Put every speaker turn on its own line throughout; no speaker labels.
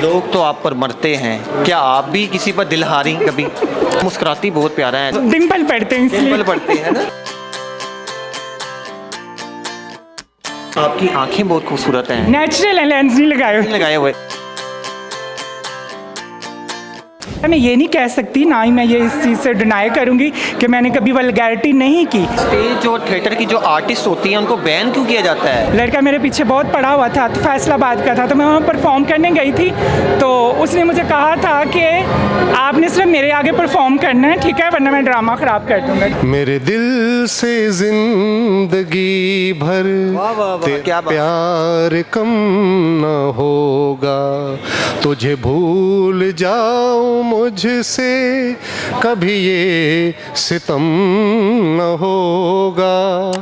लोग तो आप पर मरते हैं, क्या आप भी किसी पर दिल हारी कभी? मुस्कुराती बहुत प्यारा है।
डिम्पल पड़ते हैं इसलिए।
डिम्पल पड़ते हैं ना। आपकी आंखें बहुत खूबसूरत हैं।
नेचुरल है, लेंस नहीं लगाए
हुए।
मैं ये नहीं कह सकती, ना ही मैं ये इस चीज़ से डिनाई करूंगी कि मैंने कभी वल्गैरिटी नहीं की।
स्टेज और थिएटर की जो आर्टिस्ट होती हैं उनको बैन क्यों किया जाता है?
लड़का मेरे पीछे बहुत पड़ा हुआ था, तो फैसलाबाद का था, तो मैं वहाँ परफॉर्म करने गई थी, तो उसने मुझे कहा था कि आपने सिर्फ मेरे आगे परफॉर्म करना है, ठीक है, वरना मैं ड्रामा ख़राब कर दूँगा।
मेरे दिल से जिंदगी भर
क्या बात।
प्यार कम न होगा, तुझे भूल जाऊं मुझसे कभी ये सितम न होगा।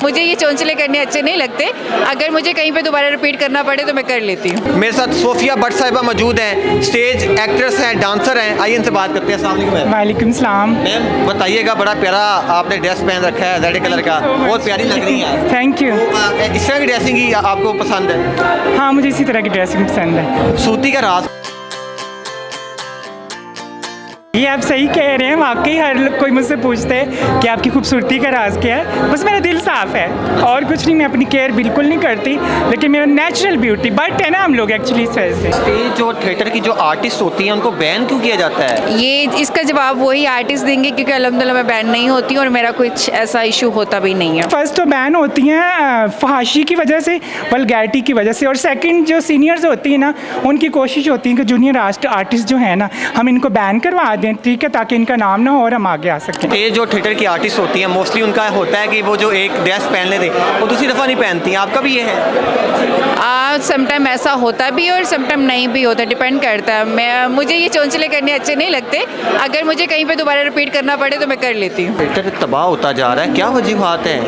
मुझे ये चौंचले करने अच्छे नहीं लगते, अगर मुझे कहीं पे दोबारा रिपीट करना पड़े तो मैं कर लेती हूँ।
मेरे साथ सोफिया भट्ट साहिबा मौजूद हैं, स्टेज एक्ट्रेस हैं, डांसर हैं। आइए इनसे बात करते हैं। अस्सलाम वालेकुम मैम।
वालेकुम सलाम।
मैम बताइएगा, बड़ा प्यारा आपने ड्रेस पहन रखा है रेड कलर का, बहुत प्यारी लग रही है।
Thank you.
इस तरह की ड्रेसिंग ही आपको पसंद है?
हाँ, मुझे इसी तरह की ड्रेसिंग पसंद है।
खूबसूरती का राज?
ये आप सही कह रहे हैं, वाकई हर कोई मुझसे पूछते हैं कि आपकी खूबसूरती का राज क्या है। बस मेरा दिल साफ़ है और कुछ नहीं, मैं अपनी केयर बिल्कुल नहीं करती, लेकिन मेरा नेचुरल ब्यूटी बट है ना हम लोग एक्चुअली इस वजह से।
स्टेज और थिएटर की जो आर्टिस्ट होती हैं उनको बैन क्यों किया जाता है?
ये इसका जवाब वही आर्टिस्ट देंगे, क्योंकि अल्हम्दुलिल्लाह मैं बैन नहीं होती और मेरा कुछ ऐसा इशू होता भी नहीं है।
फर्स्ट तो बैन होती हैं फहाशी की वजह से, वल्गैरिटी की वजह से, और सेकंड जो सीनियर्स होती हैं ना, उनकी कोशिश होती है कि जूनियर आर्टिस्ट जो है ना, हम इनको बैन करवा दें, ठीक है, ताकि इनका नाम ना हो और हम आगे आ सकें।
स्टेज और थिएटर की आर्टिस्ट होती हैं, मोस्टली उनका होता है कि वो जो एक ड्रेस पहन लेते वो दूसरी दफ़ा नहीं पहनती। आपका भी ये है?
समटाइम ऐसा होता भी और समटाइम नहीं भी होता, डिपेंड करता है। मुझे ये चौंचले करने अच्छे नहीं लगते, अगर मुझे कहीं पे दोबारा रिपीट करना पड़े तो मैं कर लेती हूँ।
थिएटर तबाह होता जा रहा है, क्या वजूहात है?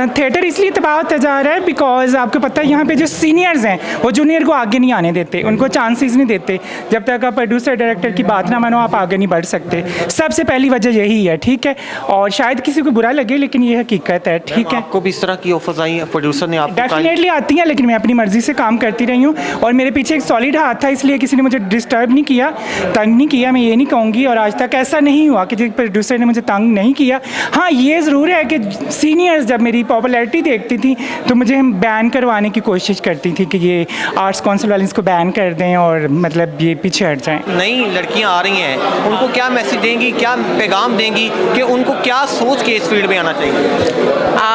थिएटर इसलिए तबाह होता जा रहा है बिकॉज आपको पता है यहाँ पे जो सीनियर्स हैं वो जूनियर को आगे नहीं आने देते, उनको चांसेस नहीं देते। जब तक आप प्रोड्यूसर डायरेक्टर की बात ना मानो आप आगे नहीं बढ़ सकते। सबसे पहली वजह यही है, ठीक है, और शायद किसी को बुरा लगे लेकिन ये हकीकत है, ठीक है।
आपको भी इस तरह की ऑफर्स आई हैं? प्रोड्यूसर ने आपको?
डेफिनेटली आती हैं, लेकिन मैं अपनी मर्जी से काम करती रही हूँ और मेरे पीछे एक सॉलिड हाथ था, इसलिए किसी ने मुझे डिस्टर्ब नहीं किया, तंग नहीं किया, मैं ये नहीं कहूँगी, और आज तक ऐसा नहीं हुआ कि प्रोड्यूसर ने मुझे तंग नहीं किया। हाँ, ये ज़रूर है कि सीनियर्स जब मेरी पॉपुलैरिटी देखती थी तो मुझे हम बैन करवाने की कोशिश करती थी कि ये आर्ट्स काउंसिल वाले इसको बैन कर दें और मतलब ये पीछे हट जाएं।
नई लड़कियां आ रही हैं, उनको क्या मैसेज देंगी, क्या पैगाम देंगी कि उनको क्या सोच के इस फील्ड में आना चाहिए?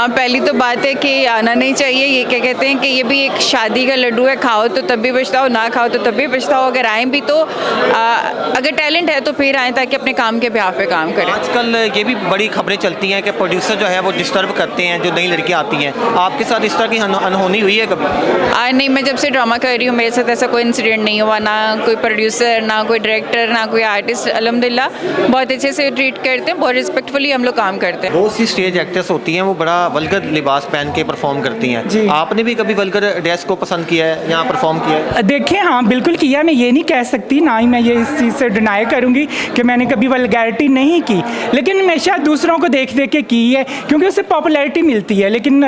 पहली तो बात है कि आना नहीं चाहिए। ये क्या कहते हैं कि ये भी एक शादी का लड्डू है, खाओ तो तब भी पछताओ, ना खाओ तो तब भी पछताओ। अगर आएँ भी तो अगर टैलेंट है तो फिर आएँ, ताकि अपने काम के बिहाफ पे काम करें।
आजकल ये भी बड़ी खबरें चलती हैं कि प्रोड्यूसर जो है वो डिस्टर्ब करते हैं जो नई लड़कियां आती हैं। आपके साथ इस तरह की अनहोनी हुई है कभी?
नहीं, मैं जब से ड्रामा कर रही हूँ मेरे साथ ऐसा कोई इंसिडेंट नहीं हुआ, ना कोई प्रोड्यूसर, ना कोई डायरेक्टर, ना कोई आर्टिस्ट। अल्हम्दुलिल्लाह बहुत अच्छे से ट्रीट करते हैं, बहुत रिस्पेक्टफुली हम लोग काम करते हैं।
बहुत सी स्टेज एक्ट्रेस होती हैं वो बड़ा वल्गर लिबास पहन के परफॉर्म करती हैं। आपने भी कभी वल्गर ड्रेस को पसंद किया है, यहाँ परफॉर्म किया है?
देखिए, हाँ बिल्कुल किया। मैं ये नहीं कह सकती, ना ही मैं ये इस चीज़ से डिनाई करूँगी कि मैंने कभी वल्गैरिटी नहीं की, लेकिन मैं शायद दूसरों को देख देख के की है, क्योंकि उससे पॉपुलैरिटी मिलती है। लेकिन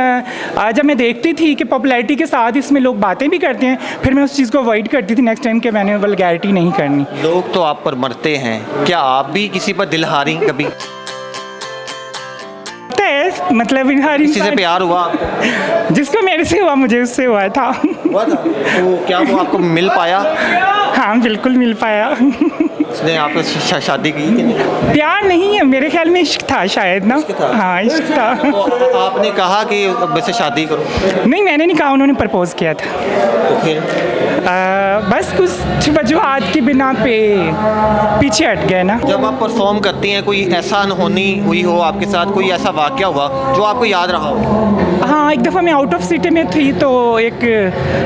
जब मैं देखती थी कि पॉपुलैरिटी के साथ इसमें लोग बातें भी करते हैं, फिर मैं उस चीज़ को अवॉइड करती थी नेक्स्ट टाइम कि मैंने वल्गैरिटी नहीं करनी।
लोग तो आप पर मरते हैं, क्या आप भी किसी पर दिल हारी कभी?
मतलब
किसी से प्यार हुआ आपको?
जिसको मेरे से हुआ मुझे उससे हुआ था।
हुआ था? तो क्या वो आपको मिल पाया?
हाँ बिल्कुल मिल पाया।
उसने आपको शादी की कि नहीं?
प्यार नहीं है, मेरे ख्याल में इश्क था शायद ना। हाँ इश्क था।
तो आपने कहा कि वैसे शादी करो?
नहीं, मैंने नहीं कहा, उन्होंने प्रपोज किया था।
तो फिर
बस कुछ वजूहात की बिना पे पीछे हट गए ना।
जब आप परफॉर्म करती हैं कोई ऐसा अनहोनी हुई हो आपके साथ, कोई ऐसा वाकया हुआ जो आपको याद रहा हो?
हाँ, एक दफ़ा मैं आउट ऑफ सिटी में थी, तो एक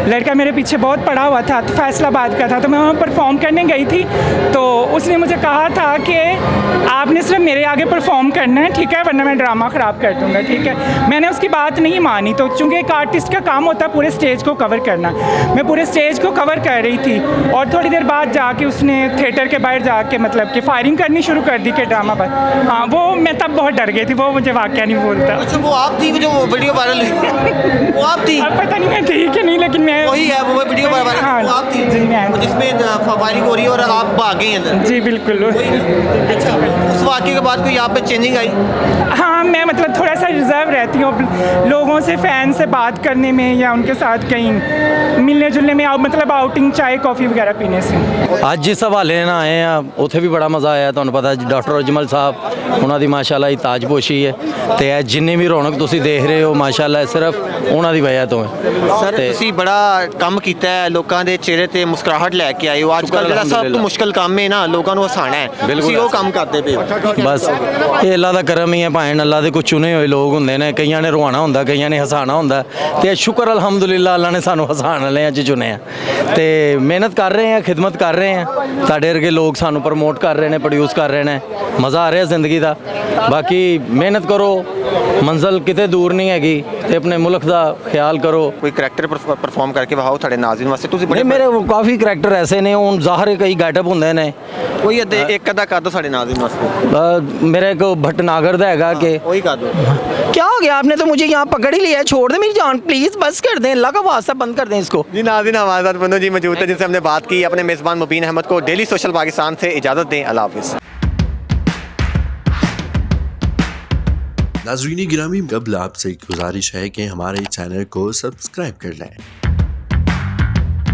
लड़का मेरे पीछे बहुत पड़ा हुआ था, तो फैसलाबाद का था, तो मैं वहाँ परफॉर्म करने गई थी, तो उसने मुझे कहा था कि आपने सिर्फ मेरे आगे परफॉर्म करना है, ठीक है, वरना मैं ड्रामा ख़राब कर दूँगा, ठीक है। मैंने उसकी बात नहीं मानी, तो चूँकि एक आर्टिस्ट का काम होता है पूरे स्टेज को कवर करना, मैं पूरे स्टेज को कवर कर रही गई थी और थोड़ी देर बाद जाके उसने थिएटर के बाहर जाके मतलब कि फायरिंग करनी शुरू कर दी के ड्रामा पर। हाँ, वो मैं तब बहुत डर गई थी, वो मुझे वाकया नहीं बोलता।
अच्छा, वो आप थी जो वीडियो वायरल हुई? वो आप थी?
अब पता नहीं मैं थी कि नहीं, लेकिन मैं
वही है वो वीडियो वायरल,
हाँ,
वो आप थी?
जी मैं
जिसमें फायरिंग हो रही है और आप भाग गई अंदर?
जी बिल्कुल।
अच्छा, उस वाक़ये के बाद कोई आप पे चेंजिंग आई?
हाँ, मैं मतलब थोड़ा सा रिजर्व रहती हूँ लोगों से, फैन से बात करने में या उनके साथ कहीं मिलने जुलने में, मतलब आउटिंग, चाय कॉफ़ी वगैरह पीने से।
ਅੱਜ ਜਿਸ ਹਵਾਲੇ ਨਾਲ ਆਏ ਆ ਉੱਥੇ ਵੀ ਬੜਾ ਮਜ਼ਾ ਆਇਆ। ਤੁਹਾਨੂੰ ਪਤਾ ਡਾਕਟਰ ਅਜਮਲ ਸਾਹਿਬ ਉਹਨਾਂ ਦੀ ਮਾਸ਼ਾਅੱਲਾ ਹੀ ਤਾਜਪੋਸ਼ੀ ਹੈ ਤੇ ਇਹ ਜਿੰਨੀ ਵੀ ਰੌਣਕ ਤੁਸੀਂ ਦੇਖ ਰਹੇ ਹੋ ਮਾਸ਼ਾਅੱਲਾ ਸਿਰਫ ਉਹਨਾਂ ਦੀ ਵਜ੍ਹਾ ਤੋਂ ਹੈ।
ਸਰ ਤੁਸੀਂ ਬੜਾ ਕੰਮ ਕੀਤਾ ਹੈ, ਲੋਕਾਂ ਦੇ ਚਿਹਰੇ ਤੇ ਮੁਸਕਰਾਹਟ ਲੈ ਕੇ ਆਏ ਹੋ। ਅੱਜ ਕੱਲ੍ਹ ਜਿਹੜਾ ਸਭ ਤੋਂ ਮੁਸ਼ਕਲ ਕੰਮ ਹੈ ਨਾ, ਲੋਕਾਂ ਨੂੰ ਹਸਾਉਣਾ ਹੈ, ਤੁਸੀਂ ਉਹ ਕੰਮ ਕਰਦੇ ਪਏ ਹੋ।
ਬਸ ਇਹ ਅੱਲਾ ਦਾ ਕਰਮ ਹੀ ਹੈ, ਭਾਵੇਂ ਅੱਲਾ ਦੇ ਕੁਝ ਚੁਣੇ ਹੋਏ ਲੋਕ ਹੁੰਦੇ ਨੇ, ਕਈਆਂ ਨੇ ਰਵਾਉਣਾ ਹੁੰਦਾ, ਕਈਆਂ ਨੇ ਹਸਾਉਣਾ ਹੁੰਦਾ ਤੇ ਸ਼ੁਕਰ ਅਲਹਮਦੁਲਿਲਾ ਅੱਲਾ ਨੇ ਸਾਨੂੰ ਹਸਾਉਣ ਵਾਲਿਆਂ 'ਚ ਚੁਣਿਆ ਤੇ ਮਿਹਨਤ ਕਰ ਰਹੇ ਹਾਂ, ਖਿਦਮਤ ਕਰ ਰਹੇ ਹਾਂ। ਸਾਡੇ ਵਰਗੇ ਲੋਕ ਸਾਨੂੰ ਪ੍ਰਮੋਟ ਕਰ ਰਹੇ ਨੇ, ਪ੍ਰੋਡਿਊਸ ਕਰ ਰਹੇ ਨੇ, ਮਜ਼ਾ ਆ ਰਿਹਾ ਜ਼ਿੰਦਗੀ ਦਾ। ਬਾਕੀ ਮਿਹਨਤ ਕਰੋ, ਮੰਜ਼ਿਲ ਕਿਤੇ ਦੂਰ ਨਹੀਂ ਹੈਗੀ ਤੇ ਆਪਣੇ ਮੁਲਕ ਦਾ ਖਿਆਲ ਕਰੋ।
ਕੋਈ ਕਰੈਕਟਰ ਪਰਫਾਰਮ ਕਰਕੇ ਵਿਖਾਓ ਸਾਡੇ ਨਾਜ਼ਰੀਨ ਵਾਸਤੇ। ਤੁਸੀਂ
ਨਹੀਂ, ਮੇਰੇ ਕਾਫੀ ਕਰੈਕਟਰ ਐਸੇ ਨੇ, ਹੁਣ ਜ਼ਾਹਰ ਹੈ ਕਈ ਗੈਟਅਪ ਹੁੰਦੇ ਨੇ,
ਕੋਈ ਇੱਕ ਅੱਧਾ ਕਰ ਦਿਓ ਸਾਡੇ ਨਾਜ਼ਰੀਨ ਵਾਸਤੇ।
ਮੇਰਾ ਇੱਕ ਭਟਨਾਗਰ ਦਾ ਹੈਗਾ ਕਿ
ਉਹੀ ਕਰ ਦਿਓ।
क्या हो गया, आपने तो मुझे यहाँ पकड़ ही लिया है, छोड़ दे मेरी जान, प्लीज़ बस कर दें, अल्लाह का वास्ता बंद कर दें इसको।
जी नाज़रीन, हमारे साथ बंदो जी मौजूद है जिनसे हमने बात की। अपने मेज़बान मुबीन अहमद को डेली सोशल पाकिस्तान से इजाज़त दें। अल्लाह हाफ़िज़।
नाज़रीन गिरामी, कबल आपसे एक गुजारिश है कि हमारे चैनल को सब्सक्राइब कर लें।